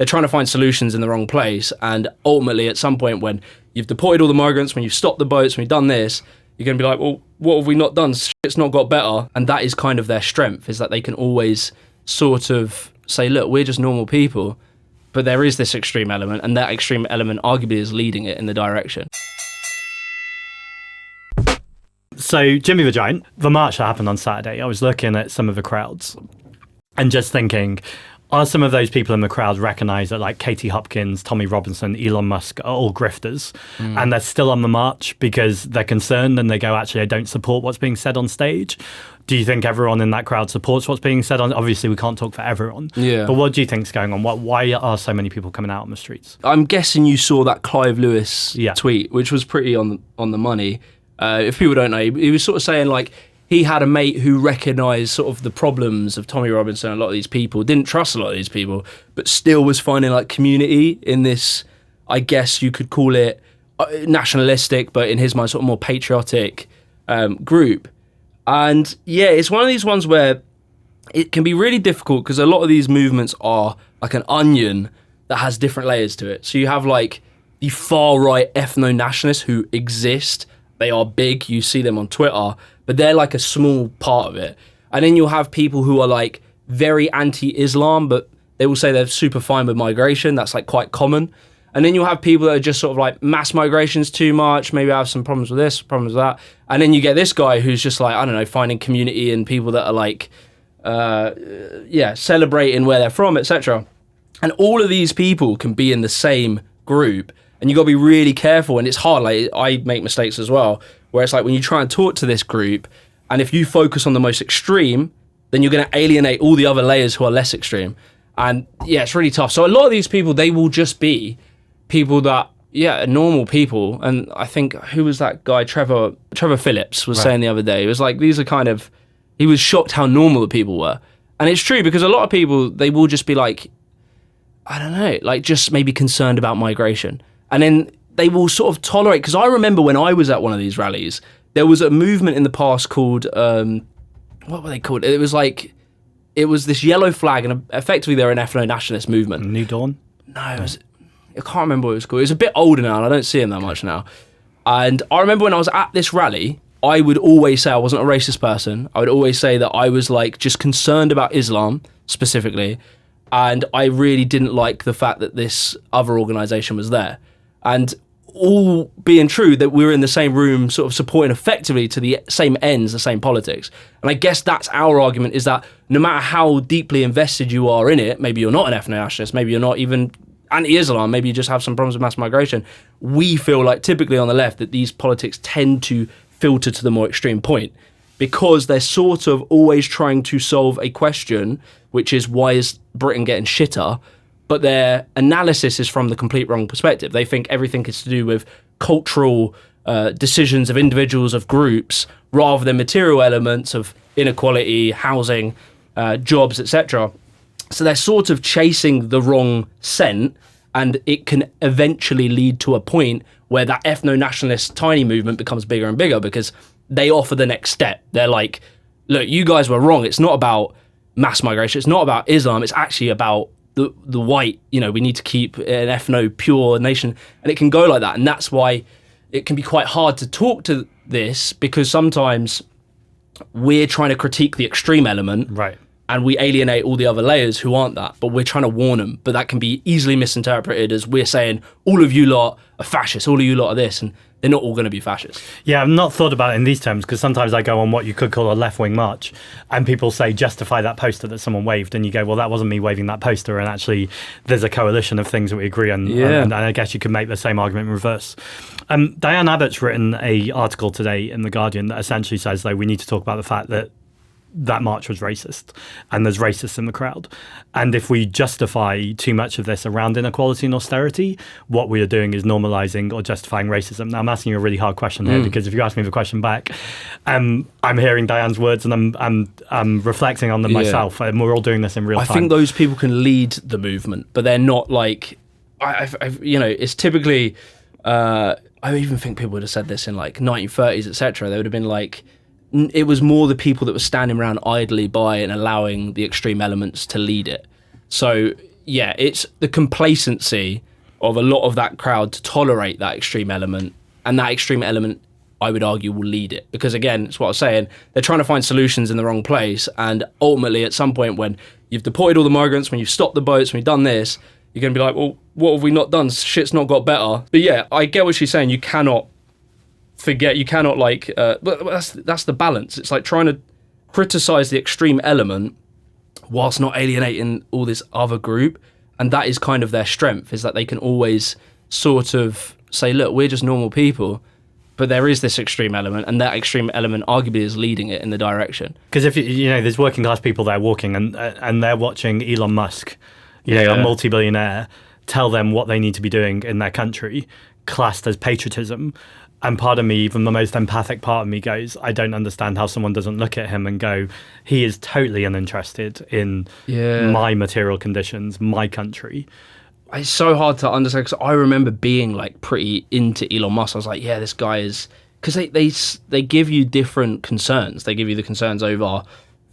they're trying to find solutions in the wrong place. And ultimately, at some point, when you've deported all the migrants, when you've stopped the boats, when you've done this, you're going to be like, well, what have we not done? Shit's not got better. And that is kind of their strength, is that they can always sort of say, look, we're just normal people. But there is this extreme element, and that extreme element arguably is leading it in the direction. So, Jimmy the Giant, the march that happened on Saturday, I was looking at some of the crowds and just thinking, are some of those people in the crowd recognise that like Katie Hopkins, Tommy Robinson, Elon Musk are all grifters and they're still on the march because they're concerned and they go, actually, I don't support what's being said on stage? Do you think everyone in that crowd supports what's being said on? Obviously, we can't talk for everyone. Yeah. But what do you think's going on? Why are so many people coming out on the streets? I'm guessing you saw that Clive Lewis tweet, which was pretty on the money. If people don't know, he was sort of saying like he had a mate who recognised sort of the problems of Tommy Robinson and a lot of these people, didn't trust a lot of these people, but still was finding like community in this, I guess you could call it nationalistic, but in his mind sort of more patriotic group. And yeah, it's one of these ones where it can be really difficult because a lot of these movements are like an onion that has different layers to it. So you have like the far right ethno-nationalists who exist. They are big, you see them on Twitter, but they're like a small part of it. And then you'll have people who are like very anti-Islam, but they will say they're super fine with migration. That's like quite common. And then you'll have people that are just sort of like mass migration's too much. Maybe I have some problems with this, problems with that. And then you get this guy who's just like, I don't know, finding community and people that are like, celebrating where they're from, etc. And all of these people can be in the same group. And you got to be really careful, and it's hard. Like I make mistakes as well, where it's like when you try and talk to this group, and if you focus on the most extreme, then you're going to alienate all the other layers who are less extreme. And yeah, it's really tough. So a lot of these people, they will just be people that, are normal people. And I think, who was that guy? Trevor Phillips was saying the other day, it was like, these are kind of, he was shocked how normal the people were. And it's true, because a lot of people, they will just be like, I don't know, like just maybe concerned about migration. And then they will sort of tolerate, because I remember when I was at one of these rallies, there was a movement in the past called, what were they called? It was this yellow flag, and effectively they're an ethno-nationalist movement. New Dawn? No, I can't remember what it was called. It was a bit older now, and I don't see them that much now. And I remember when I was at this rally, I would always say I wasn't a racist person. I would always say that I was like just concerned about Islam specifically, and I really didn't like the fact that this other organisation was there. And all being true, that we were in the same room sort of supporting effectively to the same ends, the same politics. And I guess that's our argument, is that no matter how deeply invested you are in it, maybe you're not an ethno-nationalist, maybe you're not even anti-Islam, maybe you just have some problems with mass migration, we feel like typically on the left that these politics tend to filter to the more extreme point, because they're sort of always trying to solve a question, which is, why is Britain getting shitter? But their analysis is from the complete wrong perspective. They think everything is to do with cultural decisions of individuals, of groups, rather than material elements of inequality, housing, jobs, etc. So they're sort of chasing the wrong scent, and it can eventually lead to a point where that ethno-nationalist tiny movement becomes bigger and bigger, because they offer the next step. They're like, look, you guys were wrong. It's not about mass migration. It's not about Islam. It's actually about the white, we need to keep an ethno-pure nation. And it can go like that. And that's why it can be quite hard to talk to this, because sometimes we're trying to critique the extreme element. Right. And we alienate all the other layers who aren't that, but we're trying to warn them. But that can be easily misinterpreted as we're saying, all of you lot are fascists, all of you lot are this, and they're not all going to be fascists. Yeah, I've not thought about it in these terms, because sometimes I go on what you could call a left-wing march, and people say, justify that poster that someone waved, and you go, well, that wasn't me waving that poster, and actually there's a coalition of things that we agree on, and I guess you could make the same argument in reverse. Diane Abbott's written an article today in The Guardian that essentially says, though, we need to talk about the fact that march was racist, and there's racists in the crowd. And if we justify too much of this around inequality and austerity, what we are doing is normalising or justifying racism. Now, I'm asking you a really hard question here, because if you ask me the question back, I'm hearing Diane's words, and I'm reflecting on them myself, and we're all doing this in real time. I think those people can lead the movement, but they're not like, it's typically, I even think people would have said this in like 1930s, etc. They would have been like, it was more the people that were standing around idly by and allowing the extreme elements to lead it. So yeah, it's the complacency of a lot of that crowd to tolerate that extreme element, and that extreme element, I would argue, will lead it. Because again, it's what I was saying, they're trying to find solutions in the wrong place, and ultimately at some point when you've deployed all the migrants, when you've stopped the boats, when you've done this, you're going to be like, well, what have we not done? Shit's not got better. But yeah, I get what she's saying. You cannot forget, you cannot but that's the balance. It's like trying to criticize the extreme element whilst not alienating all this other group. And that is kind of their strength, is that they can always sort of say, look, we're just normal people, but there is this extreme element, and that extreme element arguably is leading it in the direction. Because if you know, there's working class people there walking, and they're watching Elon Musk, you know, a multi-billionaire, tell them what they need to be doing in their country, classed as patriotism. And part of me, even the most empathic part of me, goes, I don't understand how someone doesn't look at him and go, he is totally uninterested in my material conditions, my country. It's so hard to understand, because I remember being like pretty into Elon Musk. I was like, yeah, this guy is... Because they give you different concerns. They give you the concerns over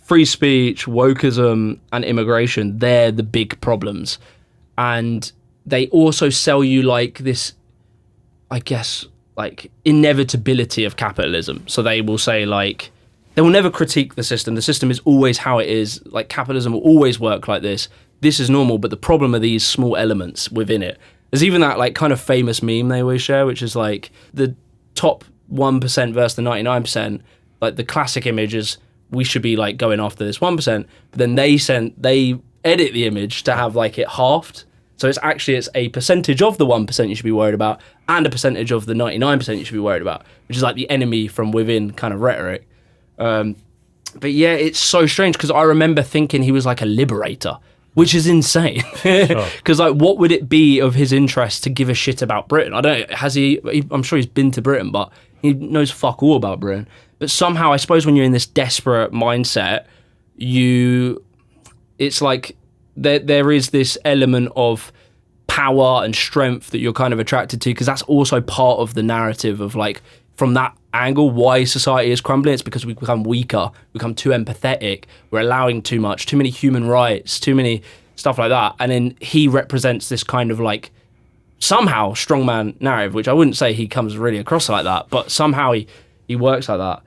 free speech, wokeism, and immigration. They're the big problems. And they also sell you like this, I guess, like inevitability of capitalism. So they will say like, they will never critique the system. The system is always how it is. Like capitalism will always work like this. This is normal, but the problem are these small elements within it. There's even that like kind of famous meme they always share, which is like the top 1% versus the 99%. Like the classic image is we should be like going after this 1%, but then they edit the image to have like it halved. So it's a percentage of the 1% you should be worried about, and a percentage of the 99% you should be worried about, which is like the enemy from within kind of rhetoric. But yeah, it's so strange, because I remember thinking he was like a liberator, which is insane. Because like, what would it be of his interest to give a shit about Britain? I don't. I'm sure he's been to Britain, but he knows fuck all about Britain. But somehow, I suppose when you're in this desperate mindset, it's like there is this element of power and strength that you're kind of attracted to, because that's also part of the narrative of like, from that angle, why society is crumbling. It's because we become weaker, become too empathetic, we're allowing too much, too many human rights, too many stuff like that. And then he represents this kind of like somehow strongman narrative, which I wouldn't say he comes really across like that, but somehow he works like that.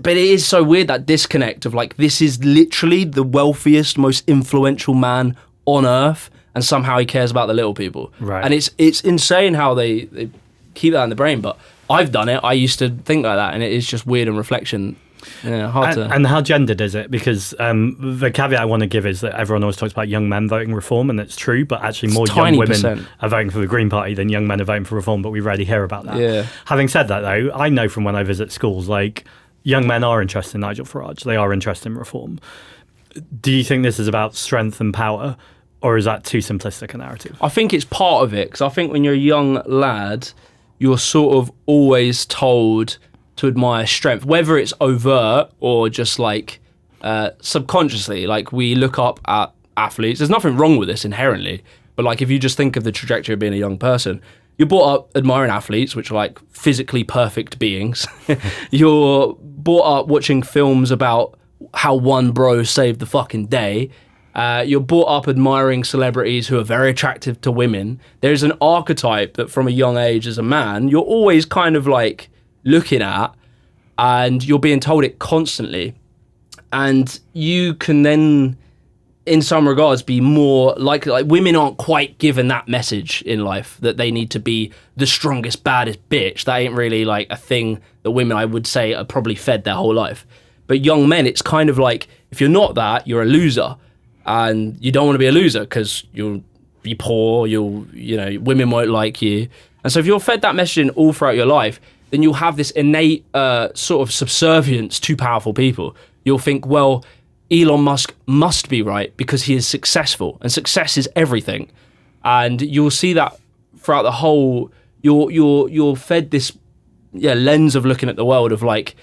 But it is so weird, that disconnect of like, this is literally the wealthiest, most influential man on earth, and somehow he cares about the little people. Right. And it's insane how they keep that in the brain. But I've done it. I used to think like that, and it is just weird in reflection. Hard to... And how gendered is it? Because the caveat I want to give is that everyone always talks about young men voting reform, and it's true, but actually more young women are voting for the Green Party than young men are voting for reform, but we rarely hear about that. Yeah. Having said that, though, I know from when I visit schools, like, young men are interested in Nigel Farage. They are interested in reform. Do you think this is about strength and power, or is that too simplistic a narrative? I think it's part of it, because I think when you're a young lad, you're sort of always told to admire strength, whether it's overt or just like subconsciously. Like, we look up at athletes. There's nothing wrong with this inherently, but like, if you just think of the trajectory of being a young person, you're brought up admiring athletes, which are like physically perfect beings. You're brought up watching films about how one bro saved the fucking day. You're brought up admiring celebrities who are very attractive to women. There's an archetype that from a young age as a man, you're always kind of like looking at, and you're being told it constantly. And you can then, in some regards, be more likely, like women aren't quite given that message in life, that they need to be the strongest, baddest bitch. That ain't really like a thing that women, I would say, are probably fed their whole life. But young men, it's kind of like, if you're not that, you're a loser. And you don't want to be a loser, because you'll be poor, women won't like you. And so if you're fed that messaging all throughout your life, then you'll have this innate sort of subservience to powerful people. You'll think, well, Elon Musk must be right because he is successful, and success is everything. And you'll see that throughout the whole, you're fed this lens of looking at the world of like,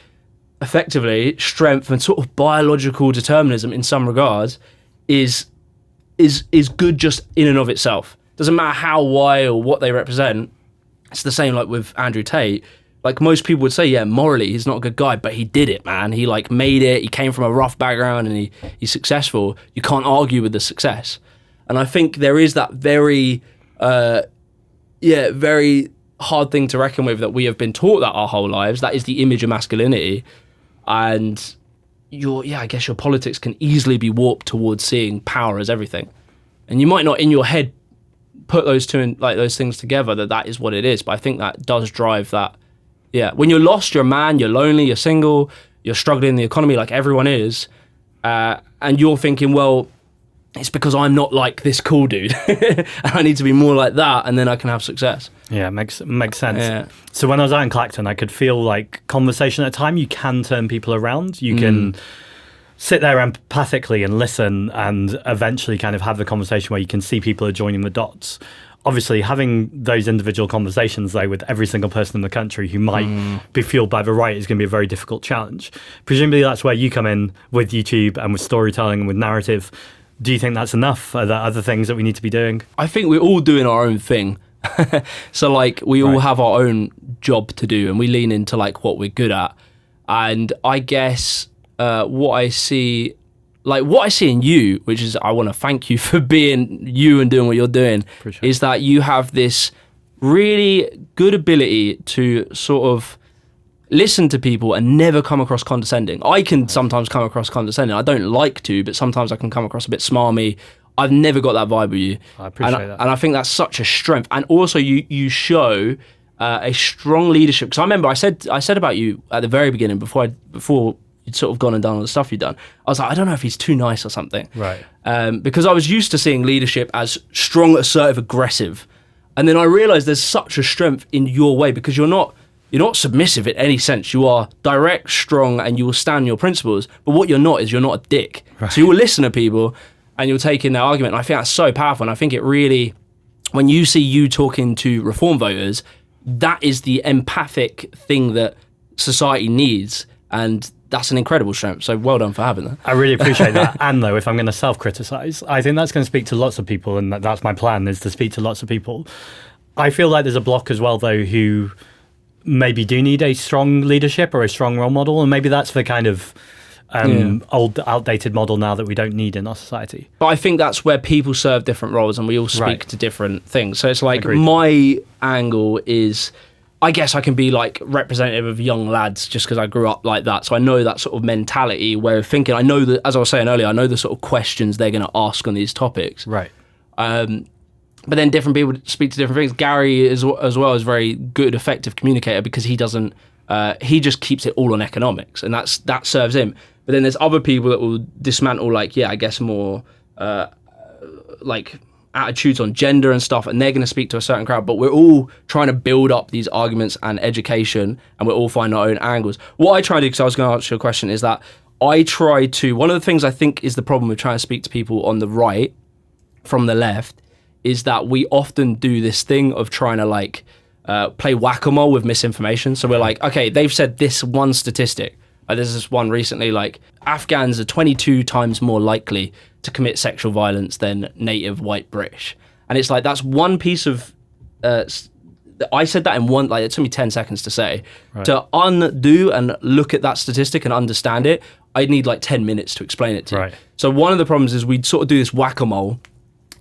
effectively, strength and sort of biological determinism in some regards is good just in and of itself. Doesn't matter how, why, or what they represent. It's the same like with Andrew Tate. like most people would say, yeah, morally he's not a good guy, but he did it, man. He like made it. He came from a rough background and he's successful. You can't argue with the success. And I think there is that very very hard thing to reckon with that we have been taught that our whole lives. That is the image of masculinity. And I guess your politics can easily be warped towards seeing power as everything. And you might not in your head put those those things together that is what it is. But I think that does drive that. Yeah, when you're lost, you're a man, you're lonely, you're single, you're struggling in the economy like everyone is, and you're thinking, well, it's because I'm not like this cool dude. I need to be more like that, and then I can have success. Yeah, makes sense. Yeah. So when I was out in Clacton, I could feel like conversation at a time, you can turn people around. You can sit there empathically and listen and eventually kind of have the conversation where you can see people are joining the dots. Obviously, having those individual conversations, though, with every single person in the country who might be fueled by the right is going to be a very difficult challenge. Presumably, that's where you come in with YouTube and with storytelling and with narrative. Do you think that's enough? Are there other things that we need to be doing? I think we're all doing our own thing. So, like, we all have our own job to do, and we lean into, like, what we're good at. And I guess what I see in you, which is I want to thank you for being you and doing what you're doing, is that you have this really good ability to sort of listen to people and never come across condescending. I can sometimes come across condescending. I don't like to, but sometimes I can come across a bit smarmy. I've never got that vibe with you. I appreciate that. And I think that's such a strength. And also you show a strong leadership. Because I remember I said about you at the very beginning before you'd sort of gone and done all the stuff you'd done. I was like, I don't know if he's too nice or something. Right. Because I was used to seeing leadership as strong, assertive, aggressive. And then I realized there's such a strength in your way because you're not submissive in any sense. You are direct, strong, and you will stand on your principles. But what you're not is you're not a dick. Right. So you will listen to people and you'll take in their argument. And I think that's so powerful. And I think it really, when you see you talking to reform voters, that is the empathic thing that society needs. And that's an incredible strength. So well done for having that. I really appreciate that. And though, if I'm going to self-criticize, I think that's going to speak to lots of people. And that's my plan, is to speak to lots of people. I feel like there's a block as well, though, who maybe do need a strong leadership or a strong role model. And maybe that's the kind of old, outdated model now that we don't need in our society. But I think that's where people serve different roles and we all speak to different things. So it's like Agreed. My angle is, I guess I can be like representative of young lads just because I grew up like that. So I know that sort of mentality, way of thinking. I know that, as I was saying earlier, I know the sort of questions they're going to ask on these topics. Right. But then different people speak to different things. Gary as well is very good, effective communicator because he doesn't, he just keeps it all on economics and that serves him. But then there's other people that will dismantle I guess more like attitudes on gender and stuff, and they're going to speak to a certain crowd, but we're all trying to build up these arguments and education, and we're all finding our own angles. What I try to do, because I was going to answer your question, is that I try to, one of the things I think is the problem with trying to speak to people on the right from the left is that we often do this thing of trying to play whack-a-mole with misinformation. So we're like, okay, they've said this one statistic. There's this one recently, like Afghans are 22 times more likely to commit sexual violence than native white British. And it's like, that's one piece of, I said that in one, it took me 10 seconds to say. Right. To undo and look at that statistic and understand it, I'd need 10 minutes to explain it to you. So one of the problems is we'd sort of do this whack-a-mole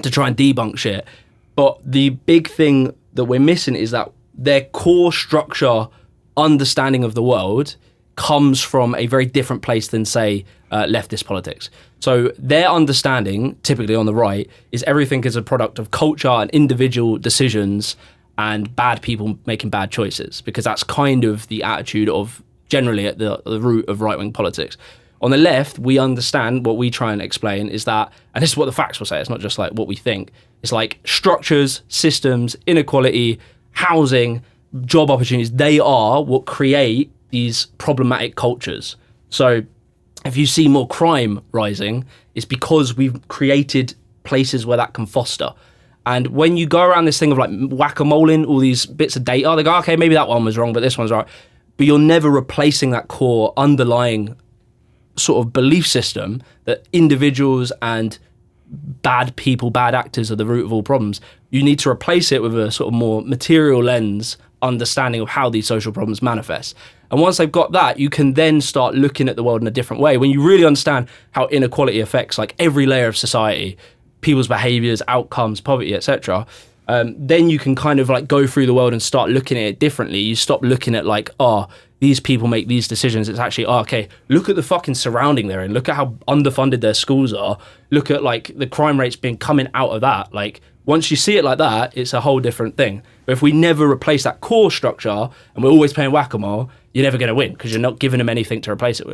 to try and debunk shit. But the big thing that we're missing is that their core structure understanding of the world comes from a very different place than, say, leftist politics. So their understanding, typically on the right, is everything is a product of culture and individual decisions and bad people making bad choices, because that's kind of the attitude of generally at the root of right-wing politics. On the left, we understand, what we try and explain is that, and this is what the facts will say, it's not just what we think, it's structures, systems, inequality, housing, job opportunities, they are what create these problematic cultures. So if you see more crime rising, it's because we've created places where that can foster. And when you go around this thing of whack-a-moling all these bits of data, they go, okay, maybe that one was wrong, but this one's right. But you're never replacing that core underlying sort of belief system that individuals and bad people, bad actors are the root of all problems. You need to replace it with a sort of more material lens, understanding of how these social problems manifest. And once they've got that, you can then start looking at the world in a different way. When you really understand how inequality affects like every layer of society, people's behaviors, outcomes, poverty, etc., then you can kind of like go through the world and start looking at it differently. You stop looking at like, oh, these people make these decisions. It's actually, oh, okay, look at the fucking surrounding they're in. Look at how underfunded their schools are. Look at like the crime rates being coming out of that. Like, once you see it like that, it's a whole different thing. But if we never replace that core structure and we're always playing whack-a-mole, you're never going to win because you're not giving them anything to replace it with.